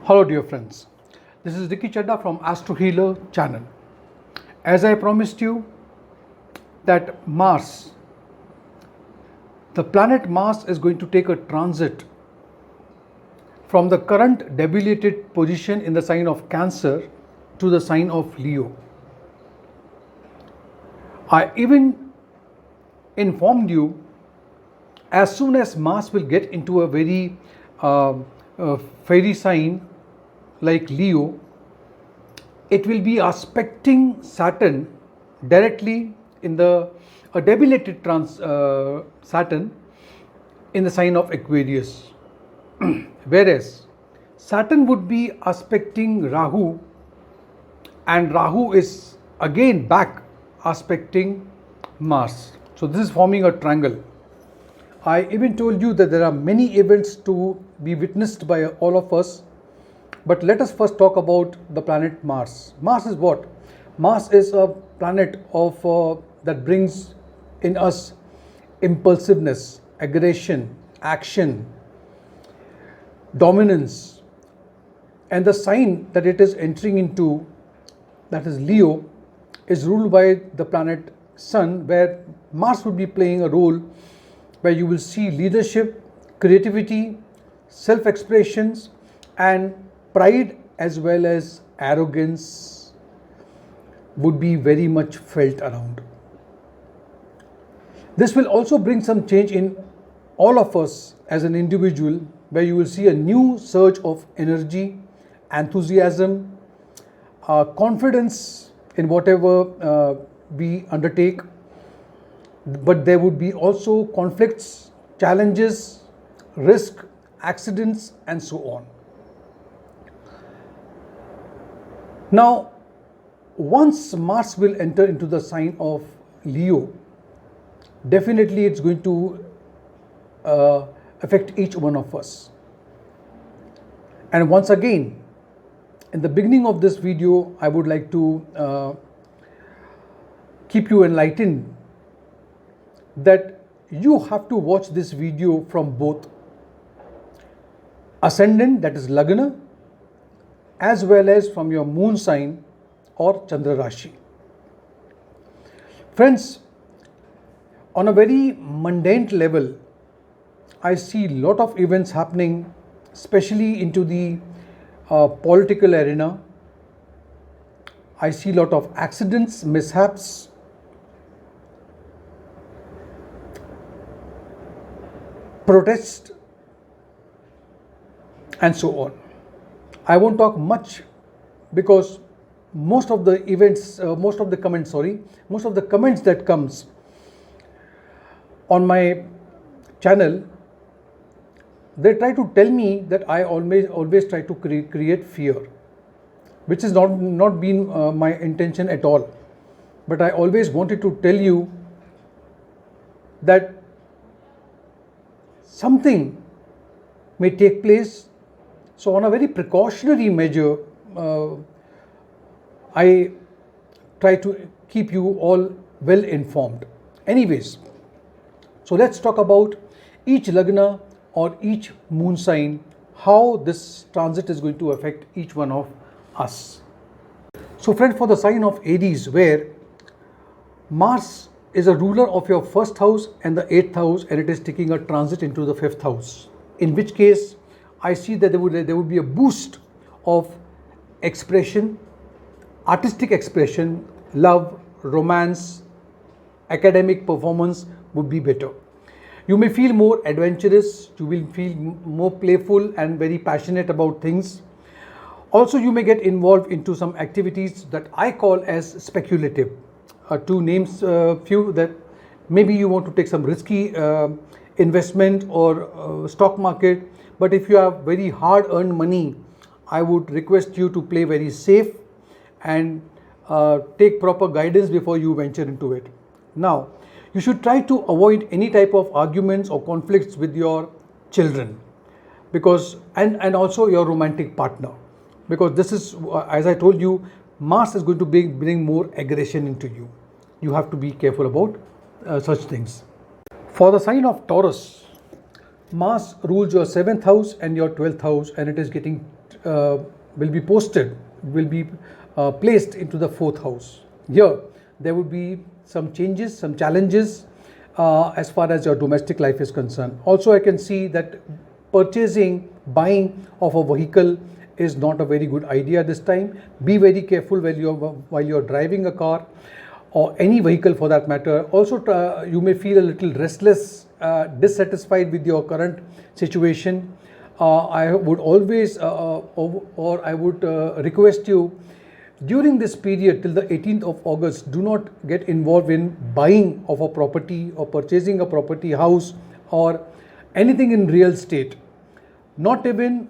Hello dear friends, this is Chadha from Astrohealer channel. As I promised you that Mars, the planet Mars is going to take a transit from the current debilitated position in the sign of Cancer to the sign of Leo. I even informed you as soon as Mars will get into a very fiery sign like Leo, it will be aspecting Saturn directly in a debilitated Saturn in the sign of Aquarius. Whereas Saturn would be aspecting Rahu, and Rahu is again back aspecting Mars. So this is forming a triangle. I even told you that there are many events to be witnessed by all of us. But let us first talk about the planet Mars. Mars is what? Mars is a planet that brings in us impulsiveness, aggression, action, dominance. And the sign that it is entering into, that is Leo, is ruled by the planet Sun, where Mars would be playing a role where you will see leadership, creativity, self-expressions, and pride as well as arrogance would be very much felt around. This will also bring some change in all of us as an individual, where you will see a new surge of energy, enthusiasm, confidence in whatever we undertake. But there would be also conflicts, challenges, risk, accidents, and so on. Now, once Mars will enter into the sign of Leo, definitely it's going to affect each one of us. And once again, in the beginning of this video, I would like to keep you enlightened that you have to watch this video from both ascendant, that is Lagna, as well as from your moon sign or Chandra Rashi. Friends, on a very mundane level, I see a lot of events happening, especially into the political arena. I see a lot of accidents, mishaps, protests, and so on. I won't talk much because most of the comments that comes on my channel, they try to tell me that I always try to create fear, which is not been my intention at all. But I always wanted to tell you that something may take place. So on a very precautionary measure, I try to keep you all well informed. Anyways, so let's talk about each Lagna or each moon sign, how this transit is going to affect each one of us. So friends, for the sign of Aries, where Mars is a ruler of your first house and the 8th house, and it is taking a transit into the 5th house, in which case I see that there would be a boost of expression, artistic expression, love, romance, academic performance would be better. You may feel more adventurous, you will feel more playful and very passionate about things. Also, you may get involved into some activities that I call as speculative. To name few, that maybe you want to take some risky investment or stock market. But if you have very hard earned money, I would request you to play very safe and take proper guidance before you venture into it. Now, you should try to avoid any type of arguments or conflicts with your children, because and also your romantic partner, because this is, as I told you, Mars is going to bring more aggression into you. You have to be careful about such things. For the sign of Taurus, Mars rules your 7th house and your 12th house, and it is getting will be posted, will be placed into the 4th house. Here, there would be some changes, some challenges as far as your domestic life is concerned. Also, I can see that purchasing, buying of a vehicle is not a very good idea this time. Be very careful while you're driving a car or any vehicle for that matter. Also, you may feel a little restless, dissatisfied with your current situation. I would always or I would request you, during this period till the 18th of August, do not get involved in buying of a property or purchasing a property, house or anything in real estate. Not even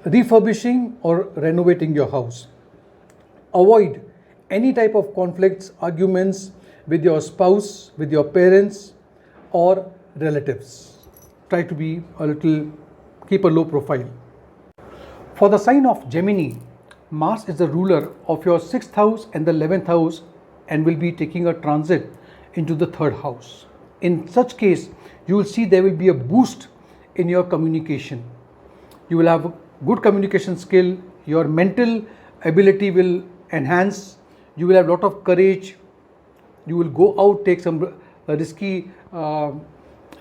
refurbishing or renovating your house. Avoid any type of conflicts, arguments with your spouse, with your parents or relatives. Try to be keep a low profile. For the sign of Gemini, Mars is the ruler of your 6th house and the 11th house and will be taking a transit into the 3rd house. In such case, you will see there will be a boost in your communication. You will have good communication skill, your mental ability will enhance, you will have a lot of courage, you will go out, take some risky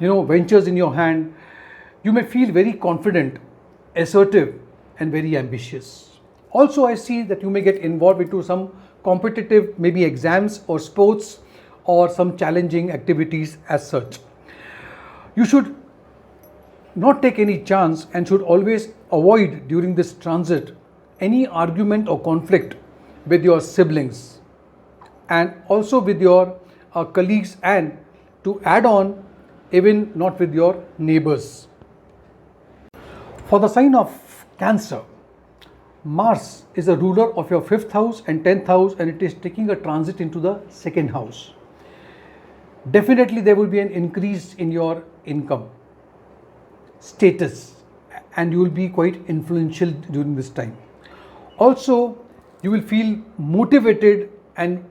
ventures in your hand. You may feel very confident, assertive and very ambitious. Also, I see that you may get involved into some competitive, maybe exams or sports or some challenging activities as such. You should not take any chance and should always avoid during this transit any argument or conflict with your siblings and also with your colleagues, and to add on, even not with your neighbors. For the sign of Cancer, Mars is a ruler of your 5th house and 10th house and it is taking a transit into the 2nd house. Definitely there will be an increase in your income, status, and you will be quite influential during this time. Also, you will feel motivated and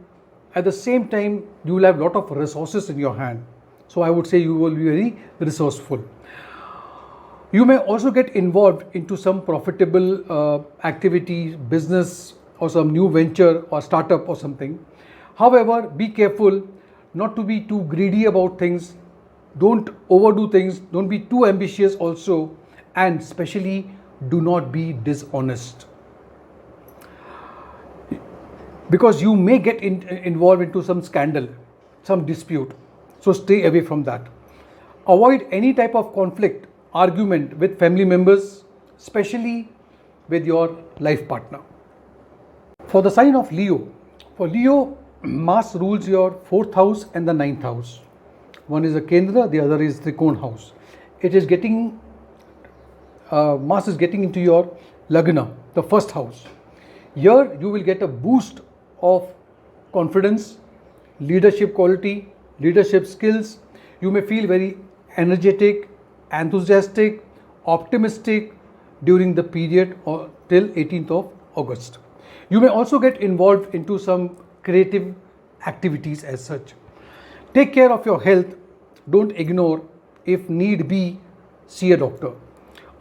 at the same time you will have a lot of resources in your hand. So I would say you will be very resourceful. You may also get involved into some profitable activity, business or some new venture or startup or something. However, be careful not to be too greedy about things. Don't overdo things. Don't be too ambitious also, and especially do not be dishonest, because you may get involved into some scandal, some dispute. So stay away from that. Avoid any type of conflict, argument with family members, especially with your life partner. For the sign of Leo, for Leo, Mars rules your 4th house and the 9th house. One is a Kendra, the other is Trikona house. It is getting, Mars is getting into your Lagna, the 1st house. Here you will get a boost of confidence, leadership quality, leadership skills. You may feel very energetic, enthusiastic, optimistic during the period or till 18th of August. You may also get involved into some creative activities as such. Take care of your health. Don't ignore. If need be, see a doctor.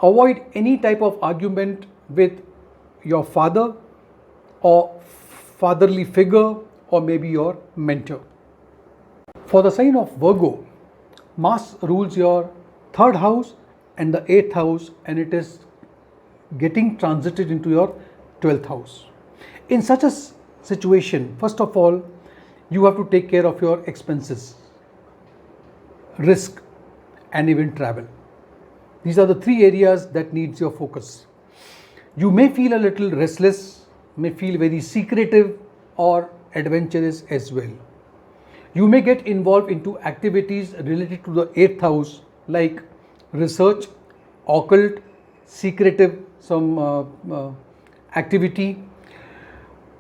Avoid any type of argument with your father or fatherly figure or maybe your mentor. For the sign of Virgo, Mars rules your 3rd house and the 8th house and it is getting transited into your 12th house. In such a situation, first of all, you have to take care of your expenses, risk and even travel. These are the 3 areas that needs your focus. You may feel a little restless, may feel very secretive or adventurous as well. You may get involved into activities related to the 8th house like research, occult, secretive, some activity.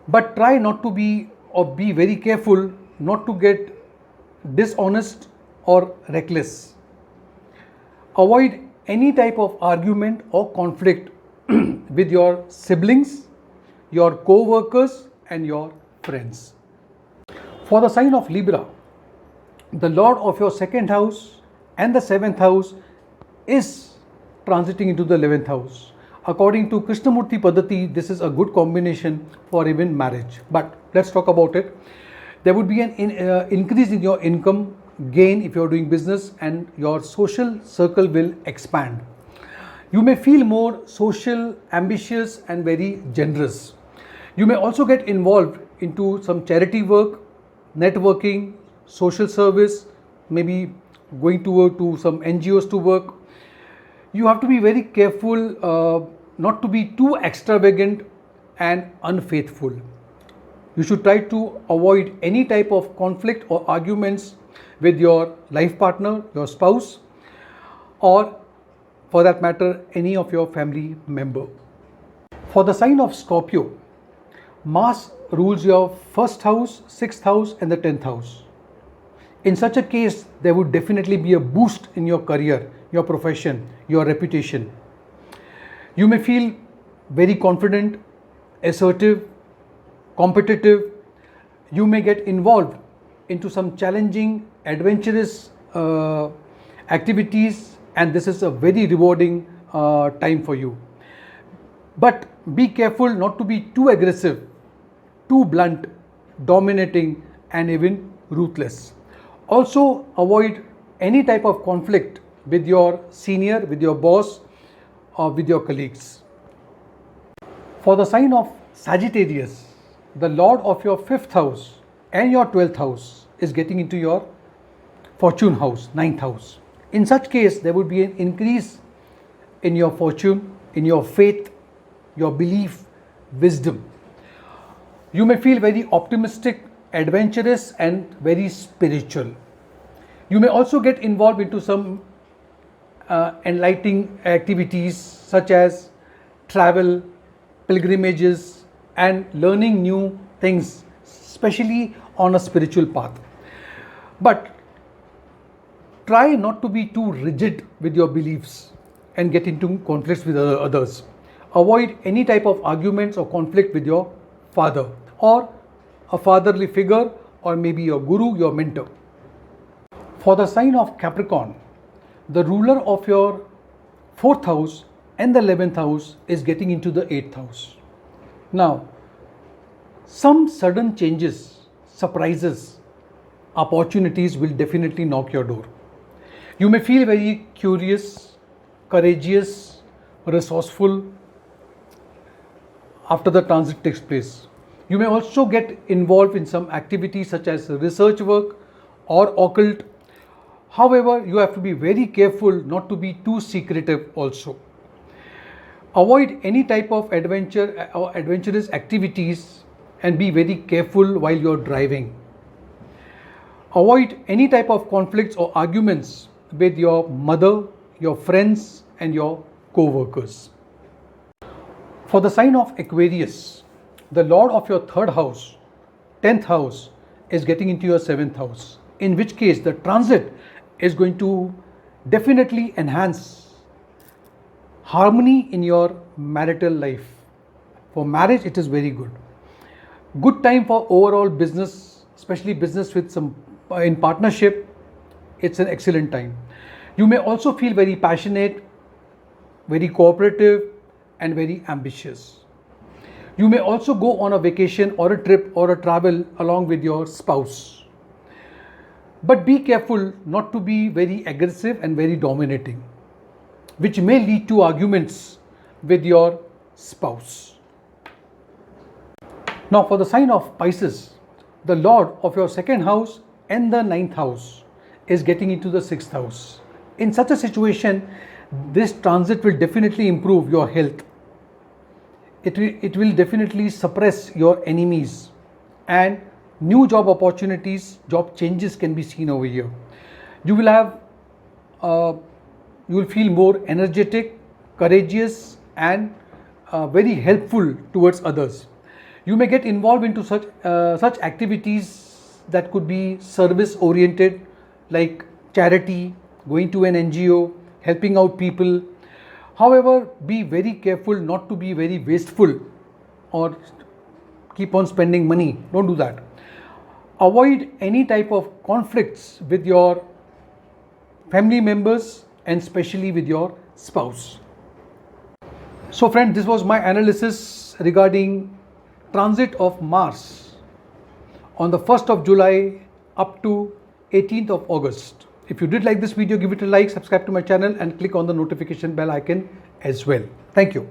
But try not to be, or be very careful not to get dishonest or reckless. Avoid any type of argument or conflict with your siblings, your co-workers and your friends. For the sign of Libra, the Lord of your 2nd house and the 7th house is transiting into the 11th house. according to Krishnamurti Paddhati, this is a good combination for even marriage. But let's talk about it. There would be an increase in your income gain if you're doing business, and your social circle will expand. You may feel more social, ambitious and very generous. You may also get involved into some charity work, networking, social service, maybe going to some NGOs to work. You have to be very careful not to be too extravagant and unfaithful. You should try to avoid any type of conflict or arguments with your life partner, your spouse, or for that matter, any of your family member. For the sign of Scorpio, Mars rules your first house, sixth house and the 10th house. In such a case, there would definitely be a boost in your career, your profession, your reputation. You may feel very confident, assertive, competitive. You may get involved into some challenging, adventurous activities, and this is a very rewarding time for you. But be careful not to be too aggressive, too blunt, dominating and even ruthless. Also avoid any type of conflict with your senior, with your boss or with your colleagues. For the sign of Sagittarius, the lord of your 5th house and your 12th house is getting into your fortune house, 9th house. In such case, there would be an increase in your fortune, in your faith, your belief, wisdom. You may feel very optimistic, adventurous and very spiritual. You may also get involved into some enlightening activities such as travel, pilgrimages and learning new things, especially on a spiritual path. But try not to be too rigid with your beliefs and get into conflicts with others. Avoid any type of arguments or conflict with your father or a fatherly figure, or maybe your guru, your mentor. For the sign of Capricorn, the ruler of your 4th house and the 11th house is getting into the 8th house. Now, some sudden changes, surprises, opportunities will definitely knock your door. You may feel very curious, courageous, resourceful after the transit takes place. You may also get involved in some activities such as research work or occult. However, you have to be very careful not to be too secretive also. Avoid any type of adventure or adventurous activities and be very careful while you're driving. Avoid any type of conflicts or arguments with your mother, your friends and your co-workers. For the sign of Aquarius, the lord of your 3rd house, 10th house is getting into your 7th house, in which case the transit is going to definitely enhance harmony in your marital life. For marriage, it is very good. Good time for overall business, especially business with some in partnership. It's an excellent time. You may also feel very passionate, very cooperative and very ambitious. You may also go on a vacation or a trip or a travel along with your spouse. But be careful not to be very aggressive and very dominating, which may lead to arguments with your spouse. Now for the sign of Pisces, the lord of your 2nd house and the 9th house is getting into the 6th house. In such a situation, this transit will definitely improve your health. It will definitely suppress your enemies, and new job opportunities, job changes can be seen over here. You will feel more energetic, courageous and very helpful towards others. You may get involved into such activities that could be service oriented, like charity, going to an NGO, helping out people. However, be very careful not to be very wasteful or keep on spending money. Don't do that. Avoid any type of conflicts with your family members and especially with your spouse. So friends, this was my analysis regarding transit of Mars on the 1st of July up to 18th of August. If you did like this video, give it a like, subscribe to my channel and click on the notification bell icon as well. Thank you.